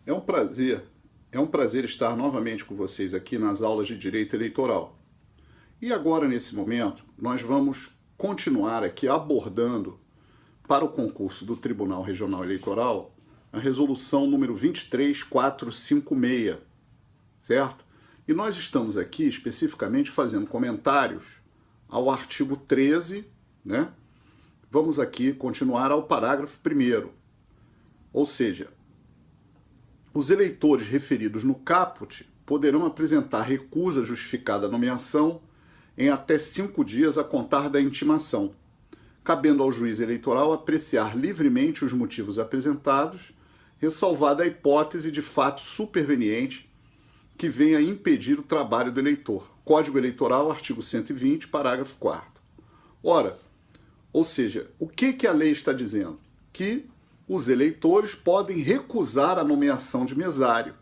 É um prazer, é um prazer estar novamente com vocês aqui nas aulas de Direito Eleitoral. E agora, nesse momento, nós vamos continuar aqui abordando para o concurso do Tribunal Regional Eleitoral a resolução número 23456, certo? E nós estamos aqui especificamente fazendo comentários ao artigo 13, né? Vamos aqui continuar ao parágrafo 1º, ou seja, os eleitores referidos no caput poderão apresentar recusa justificada à nomeação em até 5 dias a contar da intimação, cabendo ao juiz eleitoral apreciar livremente os motivos apresentados, ressalvada a hipótese de fato superveniente que venha a impedir o trabalho do eleitor. Código Eleitoral, artigo 120, parágrafo 4º. Ora, ou seja, o que a lei está dizendo? Que os eleitores podem recusar a nomeação de mesário,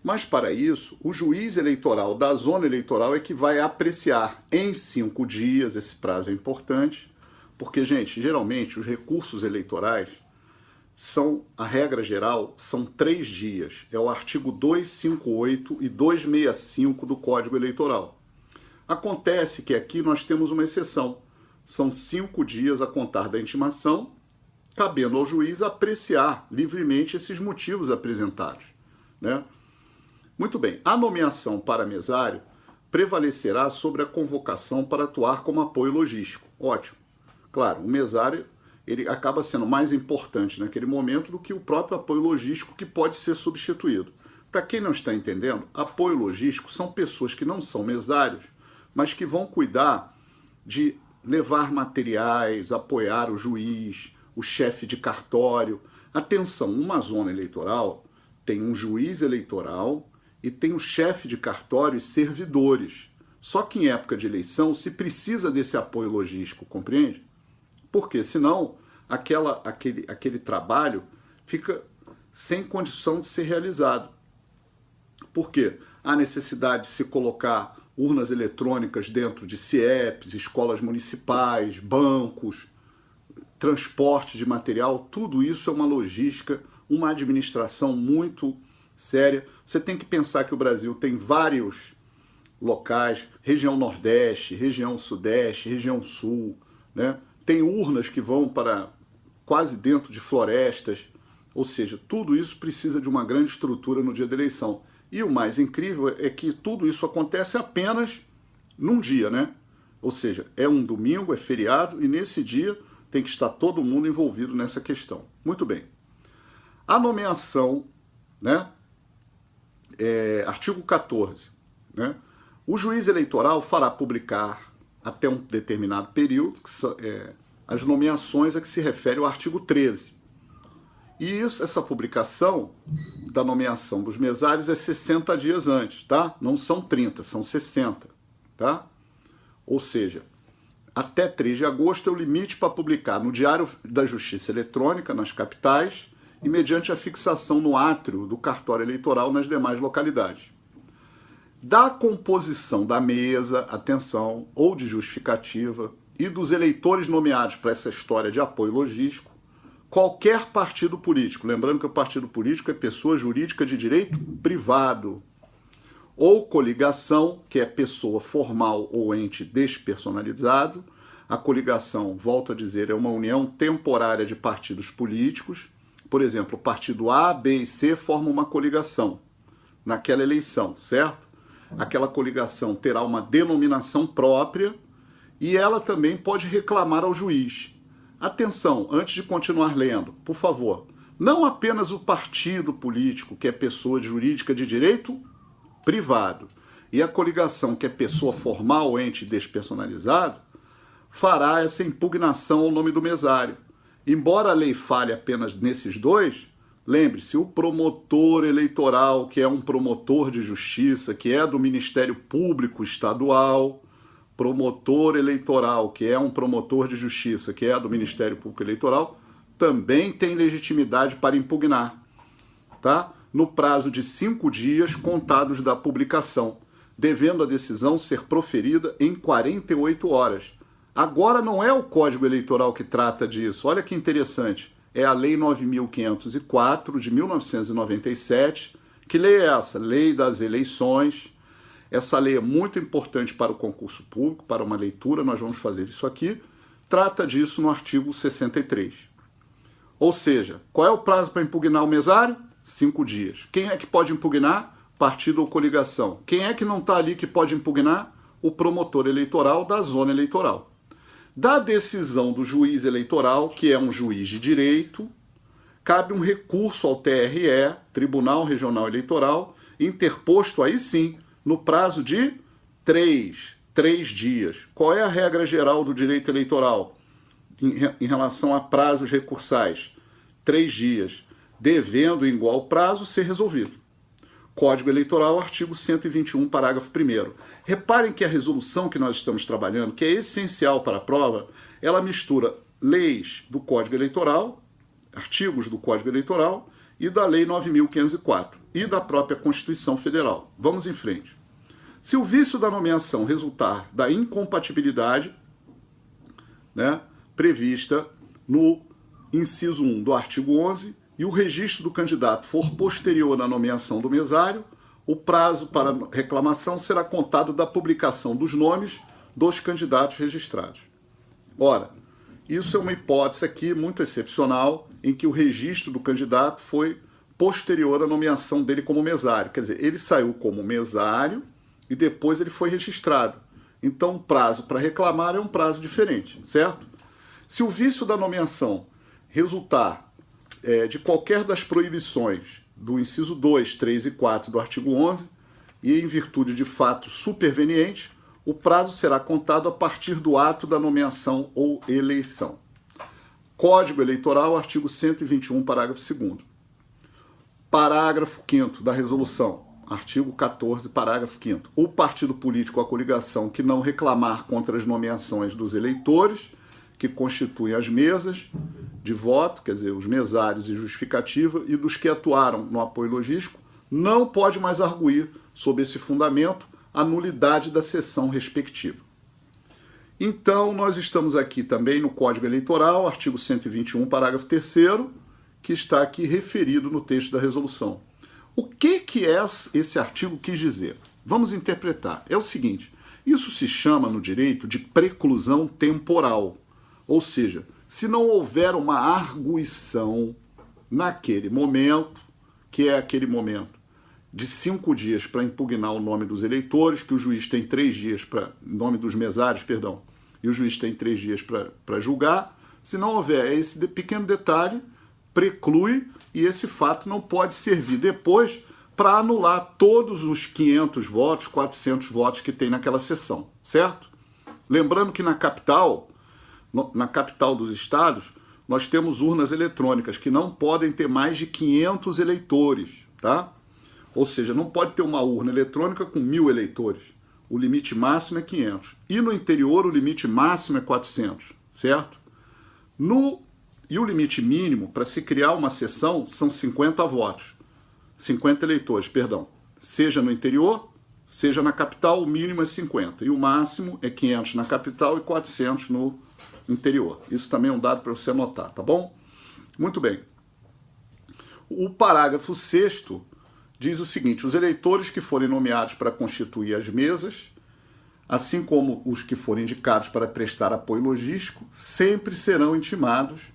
mas para isso o juiz eleitoral da zona eleitoral é que vai apreciar em 5 dias, esse prazo é importante, porque, gente, geralmente os recursos eleitorais são, a regra geral, são 3 dias, é o artigo 258 e 265 do Código Eleitoral. Acontece que aqui nós temos uma exceção, são 5 dias a contar da intimação, cabendo ao juiz apreciar livremente esses motivos apresentados, né? Muito bem, a nomeação para mesário prevalecerá sobre a convocação para atuar como apoio logístico. Ótimo. Claro, o mesário ele acaba sendo mais importante naquele momento do que o próprio apoio logístico, que pode ser substituído. Para quem não está entendendo, apoio logístico são pessoas que não são mesários, mas que vão cuidar de levar materiais, apoiar o juiz, o chefe de cartório. Atenção, uma zona eleitoral tem um juiz eleitoral e tem o chefe de cartório e servidores. Só que em época de eleição se precisa desse apoio logístico, compreende? Porque senão aquele trabalho fica sem condição de ser realizado. Por quê? Há necessidade de se colocar urnas eletrônicas dentro de CIEPs, escolas municipais, bancos, transporte de material, tudo isso é uma logística, uma administração muito séria. Você tem que pensar que o Brasil tem vários locais, região Nordeste, região Sudeste, região Sul, né? Tem urnas que vão para quase dentro de florestas, ou seja, tudo isso precisa de uma grande estrutura no dia da eleição. E o mais incrível é que tudo isso acontece apenas num dia, né? Ou seja, é um domingo, é feriado, e nesse dia tem que estar todo mundo envolvido nessa questão. Muito bem. A nomeação, né? Artigo 14, né? O juiz eleitoral fará publicar até um determinado período as nomeações a que se refere o artigo 13. E essa publicação da nomeação dos mesários é 60 dias antes, tá? Não são 30, são 60, tá? Ou seja, até 3 de agosto é o limite para publicar no Diário da Justiça Eletrônica, nas capitais, e mediante a fixação no átrio do cartório eleitoral nas demais localidades. Da composição da mesa, atenção, ou de justificativa, e dos eleitores nomeados para essa história de apoio logístico, qualquer partido político, lembrando que o partido político é pessoa jurídica de direito privado, ou coligação, que é pessoa formal ou ente despersonalizado. A coligação, volto a dizer, é uma união temporária de partidos políticos. Por exemplo, o partido A, B e C formam uma coligação naquela eleição, certo? Aquela coligação terá uma denominação própria e ela também pode reclamar ao juiz. Atenção, antes de continuar lendo, por favor, não apenas o partido político, que é pessoa jurídica de direito privado, e a coligação, que é pessoa formal ou ente despersonalizado, fará essa impugnação ao nome do mesário. Embora a lei fale apenas nesses dois, lembre-se, o promotor eleitoral, que é um promotor de justiça, que é do Ministério Público Estadual, promotor eleitoral, que é um promotor de justiça, que é do Ministério Público Eleitoral, também tem legitimidade para impugnar, tá? No prazo de 5 dias contados da publicação, devendo a decisão ser proferida em 48 horas. Agora não é o Código Eleitoral que trata disso, olha que interessante, é a Lei 9.504 de 1997. Que lei é essa? Lei das Eleições. Essa lei é muito importante para o concurso público, para uma leitura, nós vamos fazer isso aqui. Trata disso no artigo 63. Ou seja, qual é o prazo para impugnar o mesário? 5 dias. Quem é que pode impugnar? Partido ou coligação. Quem é que não está ali que pode impugnar? O promotor eleitoral da zona eleitoral. Da decisão do juiz eleitoral, que é um juiz de direito, cabe um recurso ao TRE, Tribunal Regional Eleitoral, interposto aí sim, no prazo de 3 dias. Qual é a regra geral do direito eleitoral em relação a prazos recursais? 3 dias, devendo em igual prazo ser resolvido. Código Eleitoral, artigo 121, parágrafo 1º. Reparem que a resolução que nós estamos trabalhando, que é essencial para a prova, ela mistura leis do Código Eleitoral, artigos do Código Eleitoral e da Lei 9.504 e da própria Constituição Federal. Vamos em frente. Se o vício da nomeação resultar da incompatibilidade, prevista no inciso 1 do artigo 11 e o registro do candidato for posterior à nomeação do mesário, o prazo para reclamação será contado da publicação dos nomes dos candidatos registrados. Ora, isso é uma hipótese aqui muito excepcional em que o registro do candidato foi posterior à nomeação dele como mesário. Quer dizer, ele saiu como mesário e depois ele foi registrado. Então, o prazo para reclamar é um prazo diferente, certo? Se o vício da nomeação resultar de qualquer das proibições do inciso 2, 3 e 4 do artigo 11 e em virtude de fato superveniente, o prazo será contado a partir do ato da nomeação ou eleição. Código Eleitoral, artigo 121, parágrafo 2º. Parágrafo 5º da resolução, artigo 14, parágrafo 5º. O partido político ou a coligação que não reclamar contra as nomeações dos eleitores, que constituem as mesas de voto, quer dizer, os mesários e justificativa, e dos que atuaram no apoio logístico, não pode mais arguir, sob esse fundamento, a nulidade da sessão respectiva. Então, nós estamos aqui também no Código Eleitoral, artigo 121, parágrafo 3º, que está aqui referido no texto da resolução. O que esse artigo quis dizer? Vamos interpretar. É o seguinte, isso se chama no direito de preclusão temporal, ou seja, se não houver uma arguição naquele momento, que é aquele momento de 5 dias para impugnar o nome dos eleitores, que o juiz tem 3 dias para, nome dos mesários, perdão, e o juiz tem 3 dias para julgar, se não houver esse pequeno detalhe, preclui, e esse fato não pode servir depois para anular todos os 500 votos, 400 votos que tem naquela sessão, certo? Lembrando que na capital dos estados, nós temos urnas eletrônicas que não podem ter mais de 500 eleitores, tá? Ou seja, não pode ter uma urna eletrônica com 1.000 eleitores. O limite máximo é 500. E no interior, o limite máximo é 400, certo? E o limite mínimo para se criar uma sessão são 50 votos. 50 eleitores, perdão. Seja no interior, seja na capital, o mínimo é 50. E o máximo é 500 na capital e 400 no interior. Isso também é um dado para você anotar, tá bom? Muito bem. O parágrafo 6º diz o seguinte: os eleitores que forem nomeados para constituir as mesas, assim como os que forem indicados para prestar apoio logístico, sempre serão intimados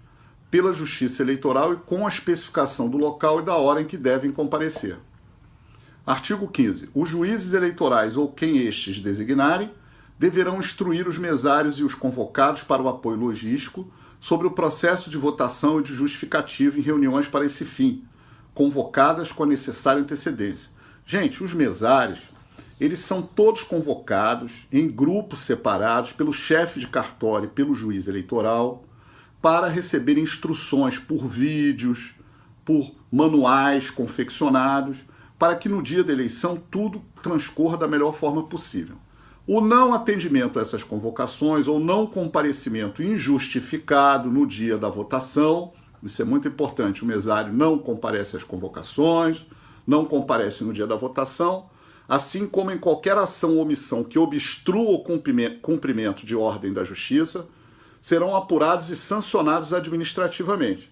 pela Justiça Eleitoral e com a especificação do local e da hora em que devem comparecer. Artigo 15. Os juízes eleitorais ou quem estes designarem deverão instruir os mesários e os convocados para o apoio logístico sobre o processo de votação e de justificativa em reuniões para esse fim, convocadas com a necessária antecedência. Gente, os mesários, eles são todos convocados em grupos separados pelo chefe de cartório e pelo juiz eleitoral para receber instruções por vídeos, por manuais confeccionados, para que no dia da eleição tudo transcorra da melhor forma possível. O não atendimento a essas convocações ou não comparecimento injustificado no dia da votação, isso é muito importante, o mesário não comparece às convocações, não comparece no dia da votação, assim como em qualquer ação ou omissão que obstrua o cumprimento de ordem da Justiça, serão apurados e sancionados administrativamente.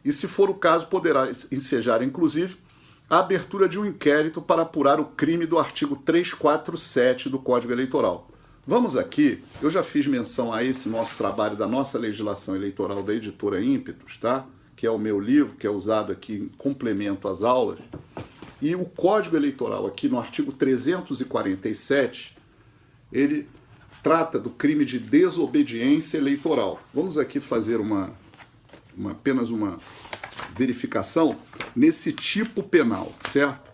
e, se for o caso, poderá ensejar, inclusive, a abertura de um inquérito para apurar o crime do artigo 347 do Código Eleitoral. Vamos aqui, eu já fiz menção a esse nosso trabalho da nossa legislação eleitoral da editora Ímpetus, tá? Que é o meu livro, que é usado aqui em complemento às aulas. E o Código Eleitoral, aqui no artigo 347, ele trata do crime de desobediência eleitoral. Vamos aqui fazer apenas uma verificação nesse tipo penal, certo?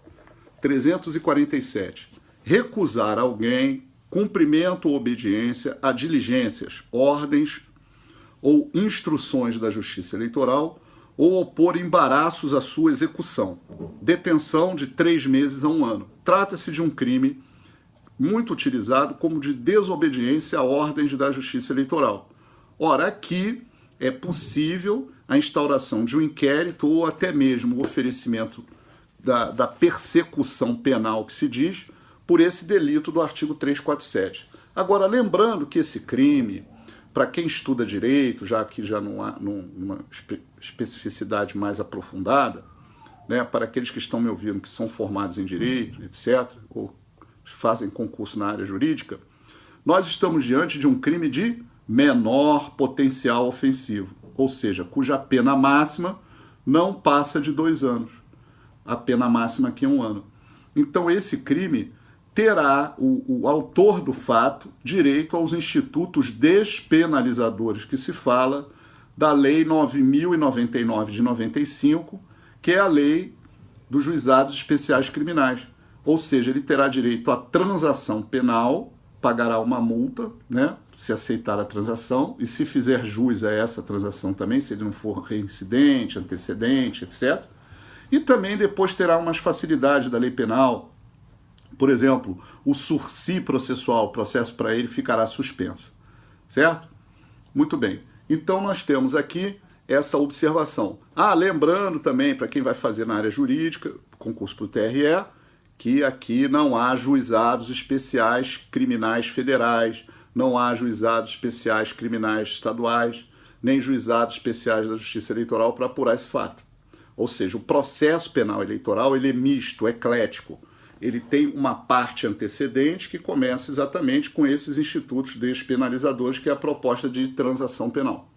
347. Recusar alguém cumprimento ou obediência a diligências, ordens ou instruções da Justiça Eleitoral ou opor embaraços à sua execução. Detenção de 3 meses a 1 ano. Trata-se de um crime muito utilizado como de desobediência a ordens da Justiça Eleitoral. Ora, aqui é possível a instauração de um inquérito ou até mesmo o oferecimento da persecução penal, que se diz, por esse delito do artigo 347. Agora, lembrando que esse crime, para quem estuda direito, já que já não há uma especificidade mais aprofundada, né, para aqueles que estão me ouvindo, que são formados em direito, etc., ou fazem concurso na área jurídica, nós estamos diante de um crime de menor potencial ofensivo, ou seja, cuja pena máxima não passa de 2 anos. A pena máxima aqui é 1 ano. Então, esse crime terá o autor do fato direito aos institutos despenalizadores que se fala da Lei 9.099 de 95, que é a Lei dos Juizados Especiais Criminais. Ou seja, ele terá direito à transação penal, pagará uma multa, né, se aceitar a transação, e se fizer jus a essa transação também, se ele não for reincidente, antecedente, etc. E também depois terá umas facilidades da lei penal. Por exemplo, o sursi processual, o processo para ele ficará suspenso, certo? Muito bem. Então nós temos aqui essa observação. Lembrando também, para quem vai fazer na área jurídica, concurso para o TRE, que aqui não há juizados especiais criminais federais, não há juizados especiais criminais estaduais, nem juizados especiais da Justiça Eleitoral para apurar esse fato. Ou seja, o processo penal eleitoral ele é misto, eclético. Ele tem uma parte antecedente que começa exatamente com esses institutos despenalizadores, que é a proposta de transação penal.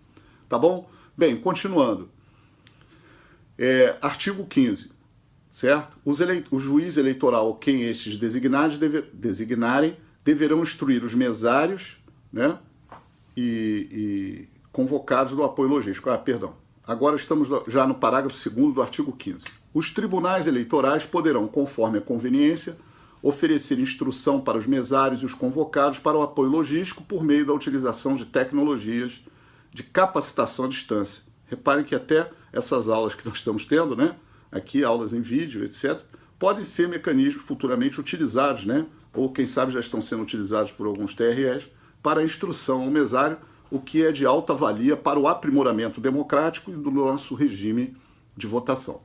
Tá bom? Bem, continuando. Artigo 15, certo? O juiz eleitoral, quem estes designarem, deverão instruir os mesários, né, e convocados do apoio logístico. Agora estamos já no parágrafo 2º do artigo 15. Os tribunais eleitorais poderão, conforme a conveniência, oferecer instrução para os mesários e os convocados para o apoio logístico por meio da utilização de tecnologias de capacitação à distância. Reparem que até essas aulas que nós estamos tendo, né, aqui aulas em vídeo, etc., podem ser mecanismos futuramente utilizados, né, ou quem sabe já estão sendo utilizados por alguns TREs, para a instrução ao mesário, o que é de alta valia para o aprimoramento democrático e do nosso regime de votação.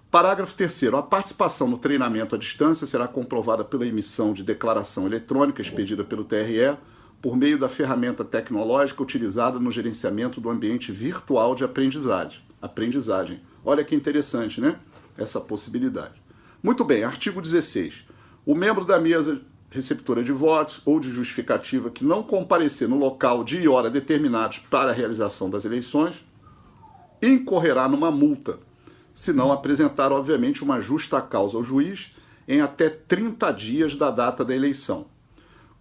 Parágrafo 3º. A participação no treinamento à distância será comprovada pela emissão de declaração eletrônica expedida pelo TRE por meio da ferramenta tecnológica utilizada no gerenciamento do ambiente virtual de aprendizagem. Olha que interessante, né? Essa possibilidade. Muito bem, artigo 16. O membro da mesa receptora de votos ou de justificativa que não comparecer no local, dia e hora determinados para a realização das eleições incorrerá numa multa, se não apresentar, obviamente, uma justa causa ao juiz em até 30 dias da data da eleição.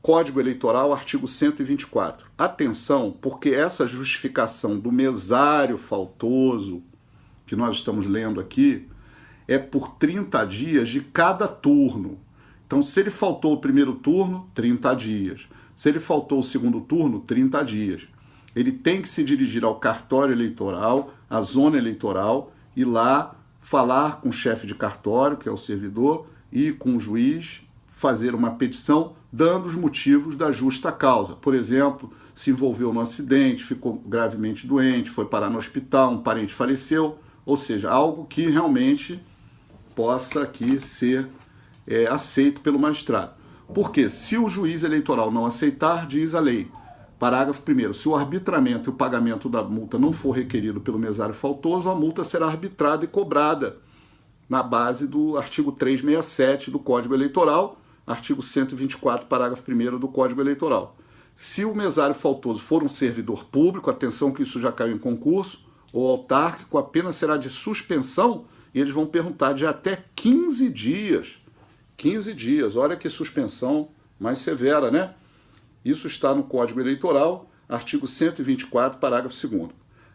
Código Eleitoral, artigo 124. Atenção, porque essa justificação do mesário faltoso, que nós estamos lendo aqui, é por 30 dias de cada turno. Então, se ele faltou o primeiro turno, 30 dias. Se ele faltou o segundo turno, 30 dias. Ele tem que se dirigir ao cartório eleitoral, à zona eleitoral, e lá falar com o chefe de cartório, que é o servidor, e com o juiz, fazer uma petição dando os motivos da justa causa. Por exemplo, se envolveu no acidente, ficou gravemente doente, foi parar no hospital, um parente faleceu, ou seja, algo que realmente possa aqui ser aceito pelo magistrado. Porque se o juiz eleitoral não aceitar, diz a lei, Parágrafo 1º. Se o arbitramento e o pagamento da multa não for requerido pelo mesário faltoso, a multa será arbitrada e cobrada na base do artigo 367 do Código Eleitoral, artigo 124, parágrafo 1º do Código Eleitoral. Se o mesário faltoso for um servidor público, atenção que isso já caiu em concurso, ou autárquico, a pena será de suspensão, e eles vão perguntar de até 15 dias. 15 dias, olha que suspensão mais severa, né? Isso está no Código Eleitoral, artigo 124, parágrafo 2º.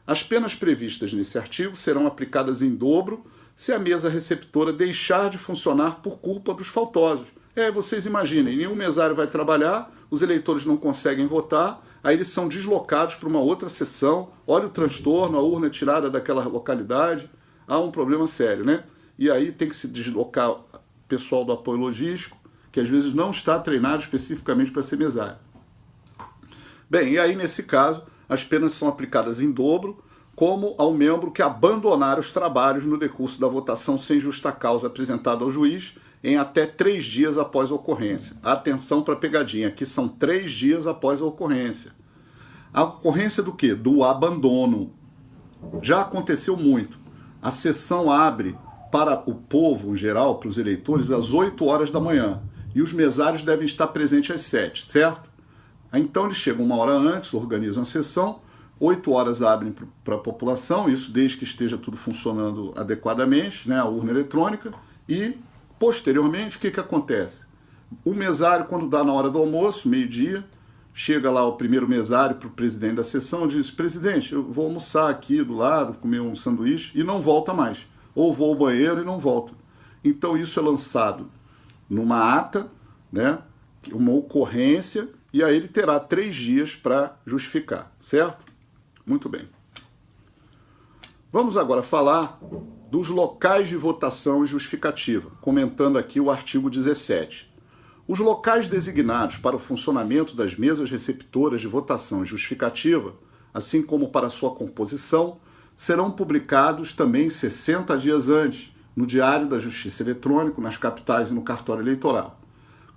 As penas previstas nesse artigo serão aplicadas em dobro se a mesa receptora deixar de funcionar por culpa dos faltosos. Vocês imaginem, nenhum mesário vai trabalhar, os eleitores não conseguem votar, aí eles são deslocados para uma outra sessão, olha o transtorno, a urna é tirada daquela localidade, há um problema sério, né? E aí tem que se deslocar o pessoal do apoio logístico, que às vezes não está treinado especificamente para ser mesário. Bem, e aí nesse caso, as penas são aplicadas em dobro, como ao membro que abandonar os trabalhos no decurso da votação sem justa causa apresentada ao juiz em até 3 dias após a ocorrência. Atenção para a pegadinha, aqui são 3 dias após a ocorrência. A ocorrência do quê? Do abandono. Já aconteceu muito. A sessão abre para o povo, em geral, para os eleitores, às 8 horas da manhã. E os mesários devem estar presentes às 7, certo? Então eles chegam 1 hora antes, organizam a sessão, 8 horas abrem para a população, isso desde que esteja tudo funcionando adequadamente, né, a urna eletrônica, e posteriormente o que acontece? O mesário, quando dá na hora do almoço, meio-dia, chega lá o primeiro mesário para o presidente da sessão e diz: presidente, eu vou almoçar aqui do lado, comer um sanduíche, e não volta mais. Ou vou ao banheiro e não volta. Então isso é lançado numa ata, né, uma ocorrência, e aí ele terá 3 dias para justificar, certo? Muito bem. Vamos agora falar dos locais de votação e justificativa, comentando aqui o artigo 17. Os locais designados para o funcionamento das mesas receptoras de votação e justificativa, assim como para sua composição, serão publicados também 60 dias antes, no Diário da Justiça Eletrônico, nas capitais e no cartório eleitoral.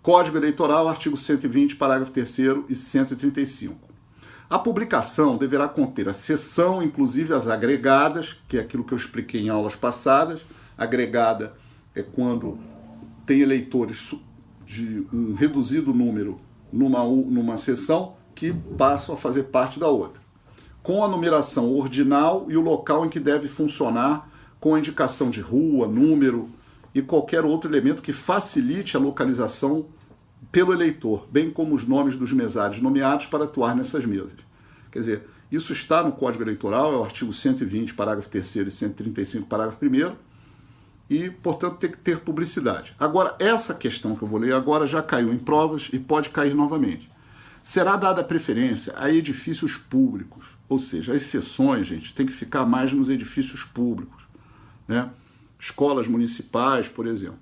Código Eleitoral, artigo 120, parágrafo 3º e 135. A publicação deverá conter a seção, inclusive as agregadas, que é aquilo que eu expliquei em aulas passadas. Agregada é quando tem eleitores de um reduzido número numa seção que passam a fazer parte da outra. Com a numeração ordinal e o local em que deve funcionar, com a indicação de rua, número e qualquer outro elemento que facilite a localização pelo eleitor, bem como os nomes dos mesários nomeados para atuar nessas mesas. Quer dizer, isso está no Código Eleitoral, é o artigo 120, parágrafo 3º e 135, parágrafo 1º, e, portanto, tem que ter publicidade. Agora, essa questão que eu vou ler agora já caiu em provas e pode cair novamente. Será dada preferência a edifícios públicos, ou seja, as sessões, gente, tem que ficar mais nos edifícios públicos, né? Escolas municipais, por exemplo,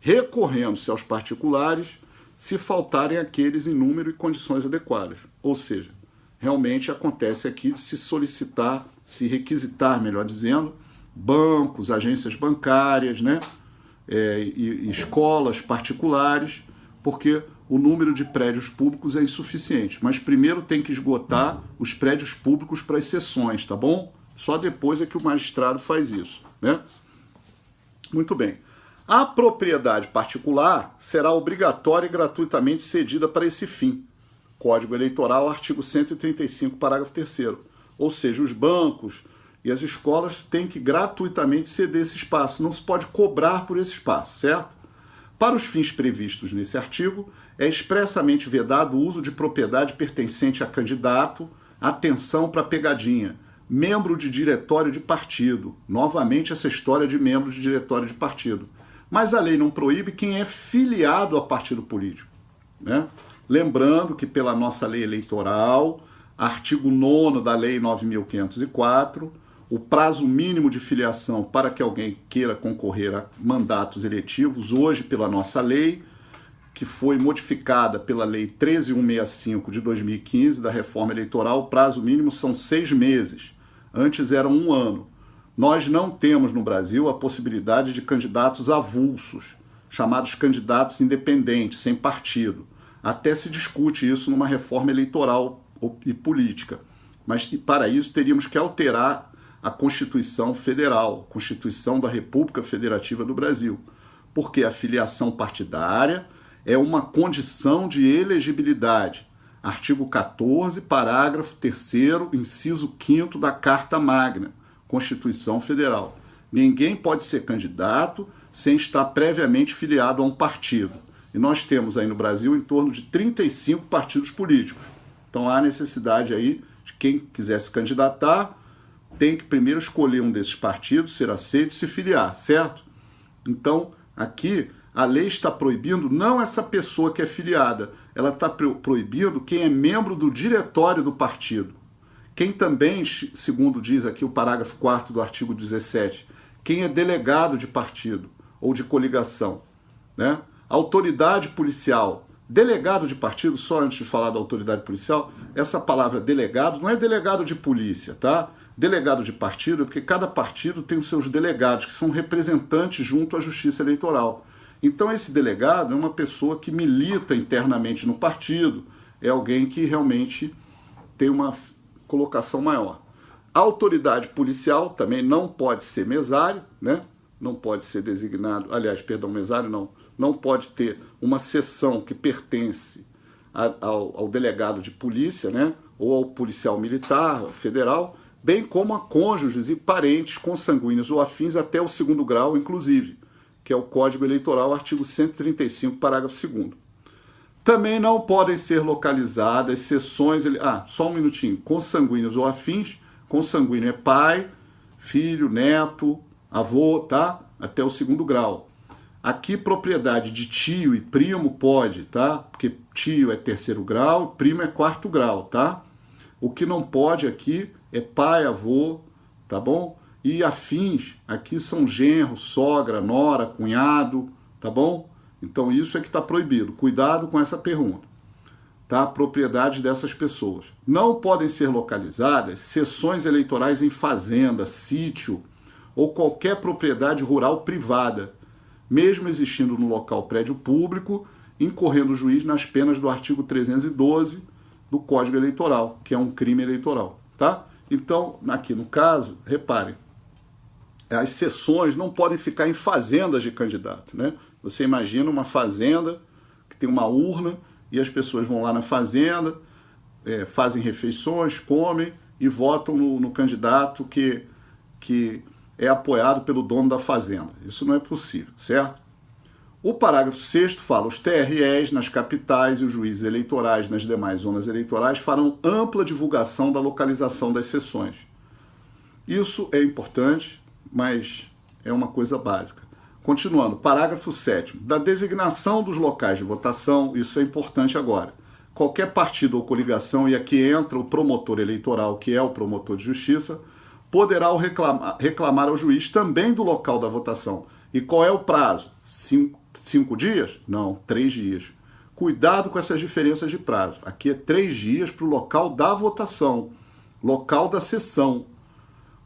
recorrendo-se aos particulares se faltarem aqueles em número e condições adequadas. Ou seja, realmente acontece aqui de se solicitar, se requisitar, melhor dizendo, bancos, agências bancárias, né? E escolas particulares, porque o número de prédios públicos é insuficiente. Mas primeiro tem que esgotar os prédios públicos para as sessões, tá bom? Só depois é que o magistrado faz isso, né? Muito bem. A propriedade particular será obrigatória e gratuitamente cedida para esse fim. Código Eleitoral, artigo 135, parágrafo 3º. Ou seja, os bancos e as escolas têm que gratuitamente ceder esse espaço. Não se pode cobrar por esse espaço, certo? Para os fins previstos nesse artigo, é expressamente vedado o uso de propriedade pertencente a candidato, atenção para a pegadinha, membro de diretório de partido. Novamente essa história de membro de diretório de partido. Mas a lei não proíbe quem é filiado a partido político, né? Lembrando que pela nossa lei eleitoral, artigo 9º da lei 9.504, o prazo mínimo de filiação para que alguém queira concorrer a mandatos eletivos, hoje pela nossa lei, que foi modificada pela lei 13.165 de 2015, da reforma eleitoral, o prazo mínimo são 6 meses. Antes era 1 ano. Nós não temos no Brasil a possibilidade de candidatos avulsos, chamados candidatos independentes, sem partido. Até se discute isso numa reforma eleitoral e política. Mas para isso teríamos que alterar a Constituição Federal, a Constituição da República Federativa do Brasil, porque a filiação partidária é uma condição de elegibilidade. Artigo 14, parágrafo 3º, inciso 5º da Carta Magna, Constituição Federal. Ninguém pode ser candidato sem estar previamente filiado a um partido. E nós temos aí no Brasil em torno de 35 partidos políticos. Então há necessidade aí de quem quiser se candidatar, tem que primeiro escolher um desses partidos, ser aceito e se filiar, certo? Então, aqui, a lei está proibindo não essa pessoa que é filiada, ela está proibindo quem é membro do diretório do partido. Quem também, segundo diz aqui o parágrafo 4º do artigo 17, quem é delegado de partido ou de coligação, né? Autoridade policial, delegado de partido, só antes de falar da autoridade policial, essa palavra delegado não é delegado de polícia, tá? Delegado de partido é porque cada partido tem os seus delegados, que são representantes junto à Justiça Eleitoral. Então esse delegado é uma pessoa que milita internamente no partido, é alguém que realmente tem uma colocação maior. A autoridade policial também não pode ser mesário, né? Não pode ser designado, mesário não pode ter uma seção que pertence ao delegado de polícia, né? Ou ao policial militar federal, bem como a cônjuges e parentes consanguíneos ou afins até o 2º grau, inclusive, que é o Código Eleitoral, artigo 135, parágrafo 2º. Também não podem ser localizadas sessões... só um minutinho. Consanguíneos ou afins. Consanguíneo é pai, filho, neto, avô, tá? Até o 2º grau. Aqui, propriedade de tio e primo pode, tá? Porque tio é 3º grau, primo é 4º grau, tá? O que não pode aqui é pai, avô, tá bom? E afins, aqui são genro, sogra, nora, cunhado, tá bom? Então isso é que está proibido. Cuidado com essa pergunta, tá? Propriedade dessas pessoas. Não podem ser localizadas sessões eleitorais em fazenda, sítio ou qualquer propriedade rural privada, mesmo existindo no local prédio público, incorrendo o juiz nas penas do artigo 312 do Código Eleitoral, que é um crime eleitoral, tá? Então, aqui no caso, reparem, as sessões não podem ficar em fazendas de candidato, né? Você imagina uma fazenda que tem uma urna e as pessoas vão lá na fazenda, fazem refeições, comem e votam no candidato que é apoiado pelo dono da fazenda. Isso não é possível, certo? O parágrafo 6º fala: os TREs nas capitais e os juízes eleitorais nas demais zonas eleitorais farão ampla divulgação da localização das sessões. Isso é importante, mas é uma coisa básica. Continuando, parágrafo 7º. Da designação dos locais de votação, isso é importante agora. Qualquer partido ou coligação, e aqui entra o promotor eleitoral, que é o promotor de justiça, poderá reclamar ao juiz também do local da votação. E qual é o prazo? 5 dias? Não, 3 dias. Cuidado com essas diferenças de prazo. Aqui é 3 dias para o local da votação, local da sessão,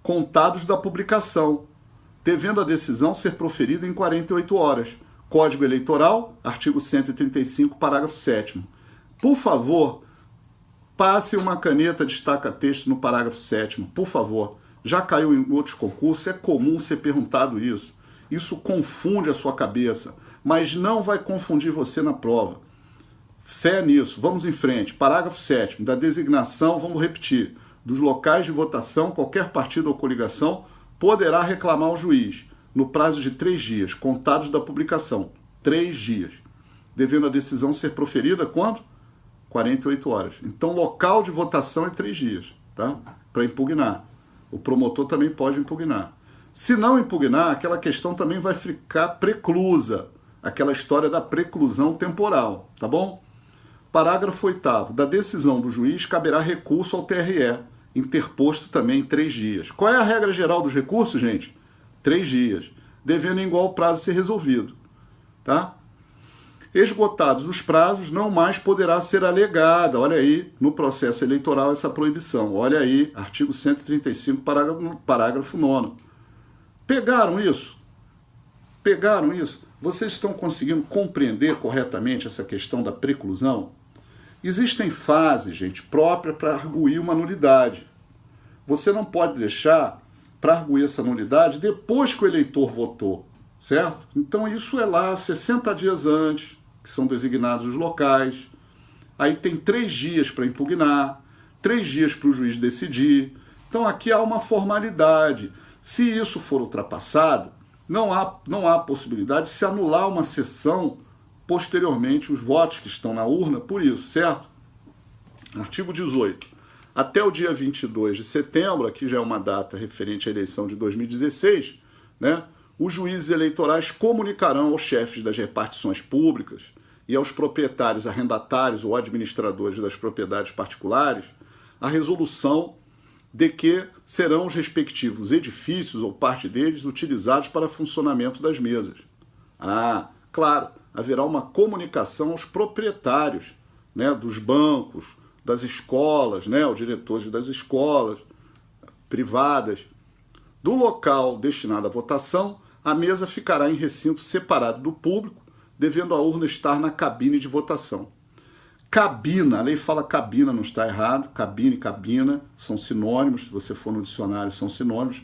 contados da publicação, devendo a decisão ser proferida em 48 horas. Código Eleitoral, artigo 135, parágrafo 7º. Por favor, passe uma caneta destaca-texto no parágrafo 7º, por favor. Já caiu em outros concursos, é comum ser perguntado isso. Isso confunde a sua cabeça, mas não vai confundir você na prova. Fé nisso. Vamos em frente. Parágrafo 7º. Da designação, vamos repetir, dos locais de votação, qualquer partido ou coligação poderá reclamar ao juiz no prazo de 3 dias, contados da publicação. 3 dias. Devendo a decisão ser proferida quando? 48 horas. Então, local de votação é 3 dias, tá? Para impugnar. O promotor também pode impugnar. Se não impugnar, aquela questão também vai ficar preclusa. Aquela história da preclusão temporal, tá bom? Parágrafo 8º. Da decisão do juiz caberá recurso ao TRE, interposto também em 3 dias. Qual é a regra geral dos recursos, gente? 3 dias. Devendo em igual prazo ser resolvido, tá? Esgotados os prazos, não mais poderá ser alegada, olha aí, no processo eleitoral essa proibição. Olha aí, artigo 135, parágrafo 9º. Pegaram isso? Pegaram isso? Vocês estão conseguindo compreender corretamente essa questão da preclusão? Existem fases, gente, próprias para arguir uma nulidade. Você não pode deixar para arguir essa nulidade depois que o eleitor votou, certo? Então isso é lá 60 dias antes, que são designados os locais. Aí tem 3 dias para impugnar, 3 dias para o juiz decidir. Então aqui há uma formalidade. Se isso for ultrapassado, não há possibilidade de se anular uma sessão posteriormente, os votos que estão na urna, por isso, certo? Artigo 18. Até o dia 22 de setembro, aqui já é uma data referente à eleição de 2016, né, os juízes eleitorais comunicarão aos chefes das repartições públicas e aos proprietários, arrendatários ou administradores das propriedades particulares a resolução de que serão os respectivos edifícios ou parte deles utilizados para funcionamento das mesas. Claro, haverá uma comunicação aos proprietários, né, dos bancos, das escolas, né, aos diretores das escolas privadas. Do local destinado à votação, a mesa ficará em recinto separado do público, devendo a urna estar na cabine de votação. Cabina, a lei fala cabina, não está errado, cabine e cabina são sinônimos, se você for no dicionário são sinônimos,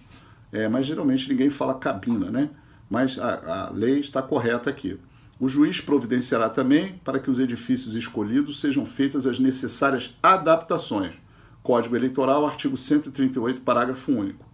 mas geralmente ninguém fala cabina, né? Mas a lei está correta aqui. O juiz providenciará também para que os edifícios escolhidos sejam feitas as necessárias adaptações. Código Eleitoral, artigo 138, parágrafo único.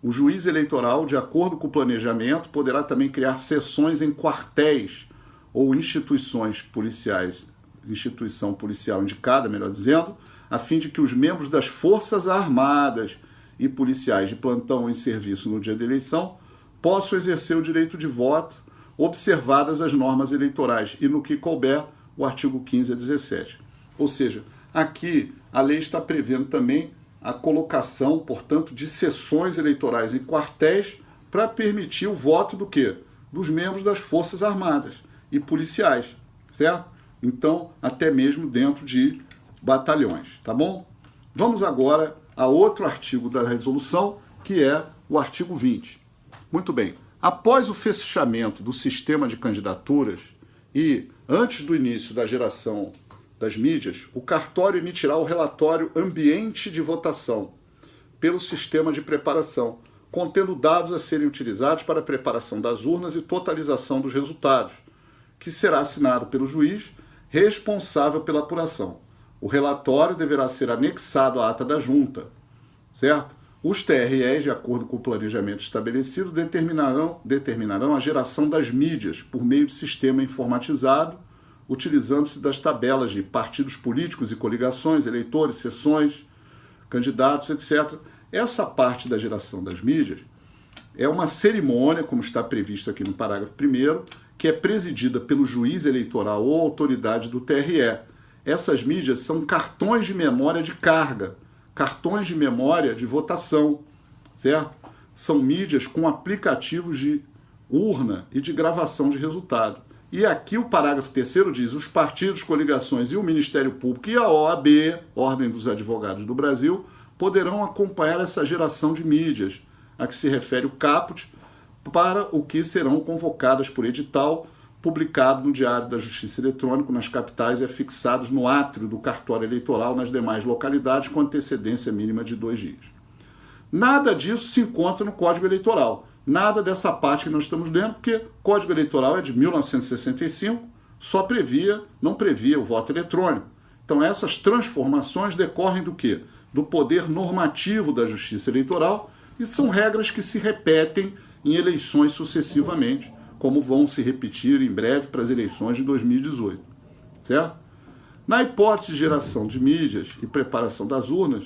O juiz eleitoral, de acordo com o planejamento, poderá também criar seções em quartéis ou instituições policiais, instituição policial indicada, melhor dizendo, a fim de que os membros das Forças Armadas e policiais de plantão ou em serviço no dia da eleição possam exercer o direito de voto, observadas as normas eleitorais e, no que couber, o artigo 15 a 17. Ou seja, aqui a lei está prevendo também a colocação, portanto, de sessões eleitorais em quartéis para permitir o voto do quê? Dos membros das Forças Armadas e policiais, certo? Então, até mesmo dentro de batalhões, tá bom? Vamos agora a outro artigo da resolução, que é o artigo 20. Muito bem. Após o fechamento do sistema de candidaturas e antes do início da geração das mídias, o cartório emitirá o relatório ambiente de votação pelo sistema de preparação, contendo dados a serem utilizados para a preparação das urnas e totalização dos resultados, que será assinado pelo juiz responsável pela apuração. O relatório deverá ser anexado à ata da junta, certo? Os TREs, de acordo com o planejamento estabelecido, determinarão a geração das mídias por meio de sistema informatizado, utilizando-se das tabelas de partidos políticos e coligações, eleitores, seções, candidatos, etc. Essa parte da geração das mídias é uma cerimônia, como está previsto aqui no parágrafo 1º, que é presidida pelo juiz eleitoral ou autoridade do TRE. Essas mídias são cartões de memória de carga, cartões de memória de votação, certo? São mídias com aplicativos de urna e de gravação de resultado. E aqui o parágrafo 3º diz: os partidos, coligações e o Ministério Público e a OAB, Ordem dos Advogados do Brasil, poderão acompanhar essa geração de mídias, a que se refere o caput, para o que serão convocadas por edital, publicado no Diário da Justiça Eletrônico nas capitais e afixados no átrio do cartório eleitoral nas demais localidades com antecedência mínima de 2 dias. Nada disso se encontra no Código Eleitoral. Nada dessa parte que nós estamos lendo, porque o Código Eleitoral é de 1965, não previa o voto eletrônico. Então essas transformações decorrem do quê? Do poder normativo da Justiça Eleitoral e são regras que se repetem em eleições sucessivamente, como vão se repetir em breve para as eleições de 2018, certo? Na hipótese de geração de mídias e preparação das urnas,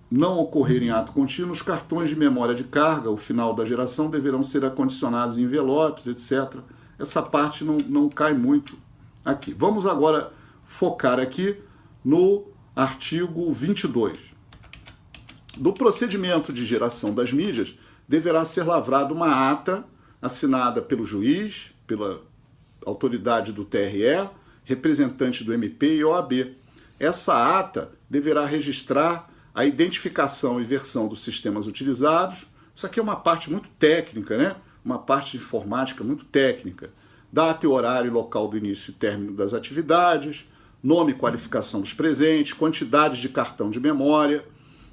não ocorrerem ato contínuo, os cartões de memória de carga, o final da geração, deverão ser acondicionados em envelopes, etc. Essa parte não cai muito aqui. Vamos agora focar aqui no artigo 22. Do procedimento de geração das mídias, deverá ser lavrada uma ata assinada pelo juiz, pela autoridade do TRE, representante do MP e OAB. Essa ata deverá registrar a identificação e versão dos sistemas utilizados. Isso aqui é uma parte muito técnica, né? Uma parte de informática muito técnica. Data e horário e local do início e término das atividades, nome e qualificação dos presentes, quantidades de cartão de memória,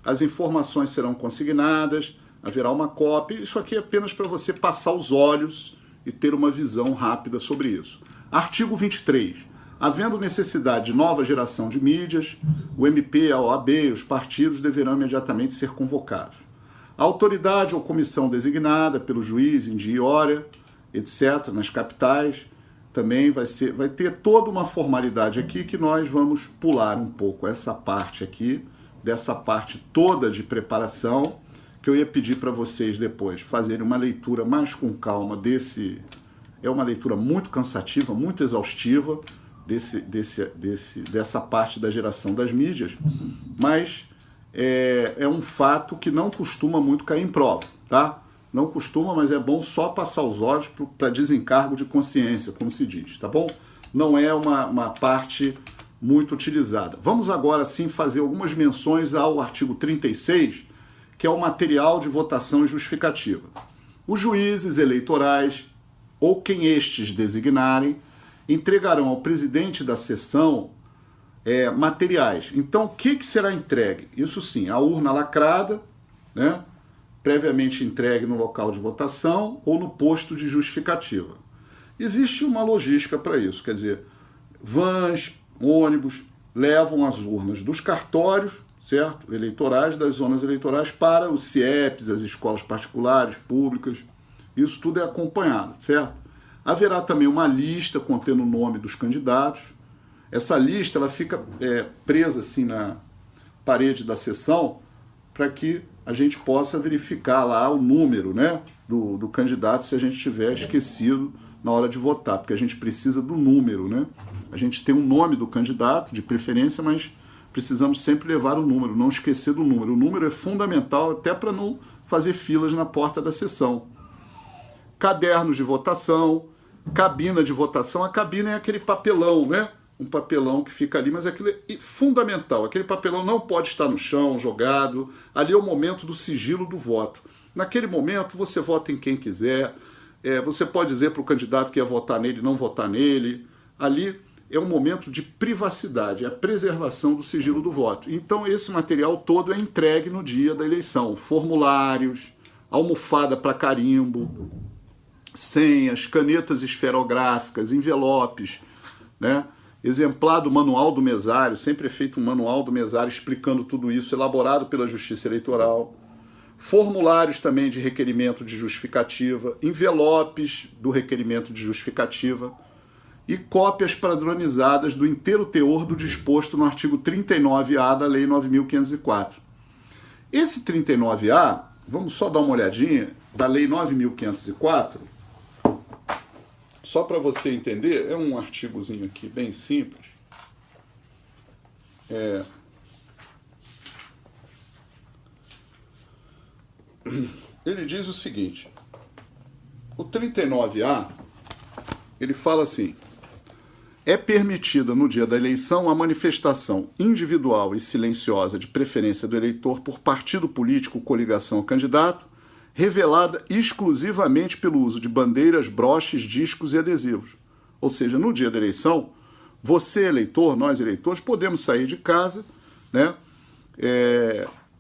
as informações serão consignadas, haverá uma cópia. Isso aqui é apenas para você passar os olhos e ter uma visão rápida sobre isso. Artigo 23. Havendo necessidade de nova geração de mídias, o MP, a OAB e os partidos deverão imediatamente ser convocados. A autoridade ou comissão designada pelo juiz em dia e hora, etc., nas capitais, também vai ter toda uma formalidade aqui que nós vamos pular um pouco essa parte aqui, dessa parte toda de preparação, que eu ia pedir para vocês depois fazerem uma leitura mais com calma desse... É uma leitura muito cansativa, muito exaustiva dessa parte da geração das mídias, mas é um fato que não costuma muito cair em prova, tá? Não costuma, mas é bom só passar os olhos para desencargo de consciência, como se diz, tá bom? Não é uma parte muito utilizada. Vamos agora sim fazer algumas menções ao artigo 36, que é o material de votação e justificativa. Os juízes eleitorais, ou quem estes designarem, entregarão ao presidente da sessão materiais. Então, o que será entregue? Isso sim, a urna lacrada, né, previamente entregue no local de votação ou no posto de justificativa. Existe uma logística para isso, quer dizer, vans, ônibus, levam as urnas dos cartórios, certo? Eleitorais, das zonas eleitorais, para os CIEPs, as escolas particulares, públicas. Isso tudo é acompanhado, certo? Haverá também uma lista contendo o nome dos candidatos. Essa lista ela fica presa assim na parede da sessão para que a gente possa verificar lá o número, né, do candidato se a gente tiver esquecido na hora de votar, porque a gente precisa do número, né? A gente tem um nome do candidato, de preferência, mas precisamos sempre levar o número, não esquecer do número. O número é fundamental até para não fazer filas na porta da sessão. Cadernos de votação, cabina de votação. A cabina é aquele papelão, né? Um papelão que fica ali, mas aquilo é fundamental. Aquele papelão não pode estar no chão, jogado. Ali é o momento do sigilo do voto. Naquele momento, você vota em quem quiser. Você pode dizer para o candidato que ia votar nele, não votar nele. Ali é um momento de privacidade, é a preservação do sigilo do voto. Então, esse material todo é entregue no dia da eleição. Formulários, almofada para carimbo, senhas, canetas esferográficas, envelopes, né? Exemplar do manual do mesário, sempre é feito um manual do mesário explicando tudo isso, elaborado pela Justiça Eleitoral. Formulários também de requerimento de justificativa, envelopes do requerimento de justificativa e cópias padronizadas do inteiro teor do disposto no artigo 39A da Lei 9.504. Esse 39A, vamos só dar uma olhadinha, da Lei 9.504, só para você entender, é um artigozinho aqui bem simples. Ele diz o seguinte, o 39A, ele fala assim: é permitida no dia da eleição a manifestação individual e silenciosa de preferência do eleitor por partido político, coligação ou candidato, revelada exclusivamente pelo uso de bandeiras, broches, discos e adesivos. Ou seja, no dia da eleição, você, eleitor, nós, eleitores, podemos sair de casa, né,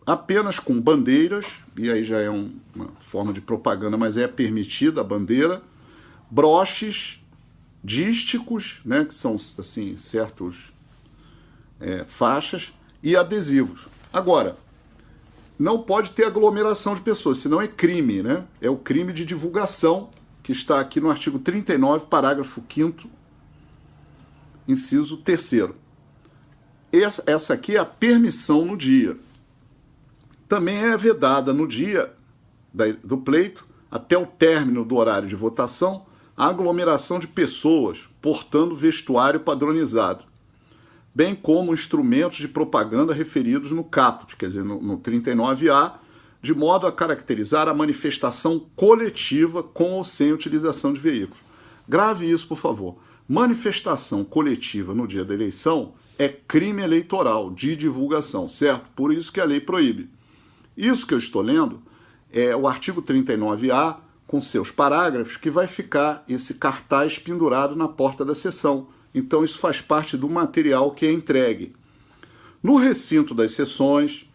apenas com bandeiras, e aí já é uma forma de propaganda, mas é permitida a bandeira, broches, dísticos, né, que são assim, certos faixas, e adesivos. Agora, não pode ter aglomeração de pessoas, senão é crime, né? É o crime de divulgação, que está aqui no artigo 39, parágrafo 5º, inciso 3º. Essa aqui é a permissão no dia. Também é vedada no dia do pleito, até o término do horário de votação, a aglomeração de pessoas portando vestuário padronizado, bem como instrumentos de propaganda referidos no caput, quer dizer, no 39A, de modo a caracterizar a manifestação coletiva com ou sem utilização de veículos. Grave isso, por favor. Manifestação coletiva no dia da eleição é crime eleitoral de divulgação, certo? Por isso que a lei proíbe. Isso que eu estou lendo é o artigo 39A, com seus parágrafos, que vai ficar esse cartaz pendurado na porta da sessão, Então isso faz parte do material que é entregue. No recinto das sessões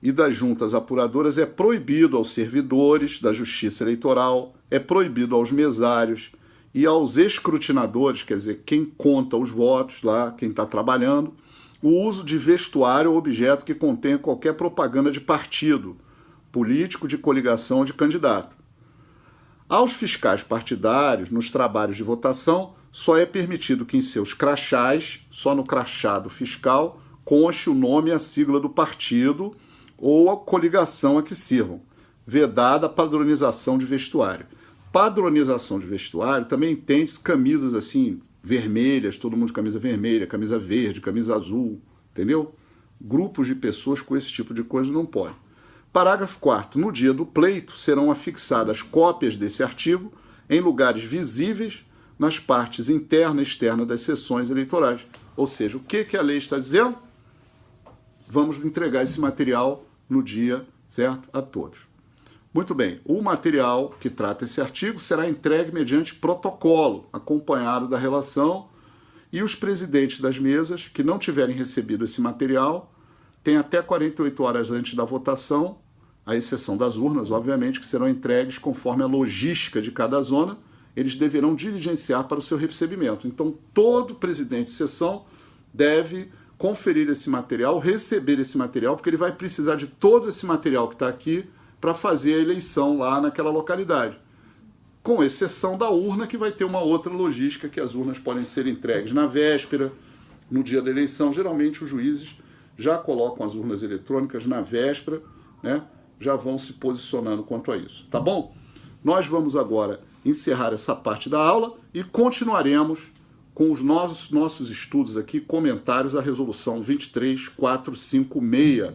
e das juntas apuradoras é proibido aos servidores da Justiça Eleitoral, é proibido aos mesários e aos escrutinadores, quer dizer, quem conta os votos lá, quem está trabalhando, o uso de vestuário ou objeto que contenha qualquer propaganda de partido, político, de coligação ou de candidato. Aos fiscais partidários, nos trabalhos de votação, só é permitido que em seus crachás, só no crachá do fiscal, conste o nome e a sigla do partido ou a coligação a que sirvam, vedada a padronização de vestuário. Padronização de vestuário também entende camisas assim, vermelhas, todo mundo de camisa vermelha, camisa verde, camisa azul, entendeu? Grupos de pessoas com esse tipo de coisa não podem. Parágrafo 4º. No dia do pleito, serão afixadas cópias desse artigo em lugares visíveis nas partes interna e externa das sessões eleitorais. Ou seja, o que a lei está dizendo? Vamos entregar esse material no dia, certo? A todos. Muito bem, o material que trata esse artigo será entregue mediante protocolo, acompanhado da relação, e os presidentes das mesas que não tiverem recebido esse material têm até 48 horas antes da votação, à exceção das urnas, obviamente, que serão entregues conforme a logística de cada zona, eles deverão diligenciar para o seu recebimento. Então, todo presidente de sessão deve conferir esse material, receber esse material, porque ele vai precisar de todo esse material que está aqui para fazer a eleição lá naquela localidade. Com exceção da urna, que vai ter uma outra logística, que as urnas podem ser entregues na véspera, no dia da eleição. Geralmente os juízes já colocam as urnas eletrônicas na véspera, né? Já vão se posicionando quanto a isso. Tá bom? Nós vamos agora encerrar essa parte da aula e continuaremos com os nossos estudos aqui, comentários à resolução 23456.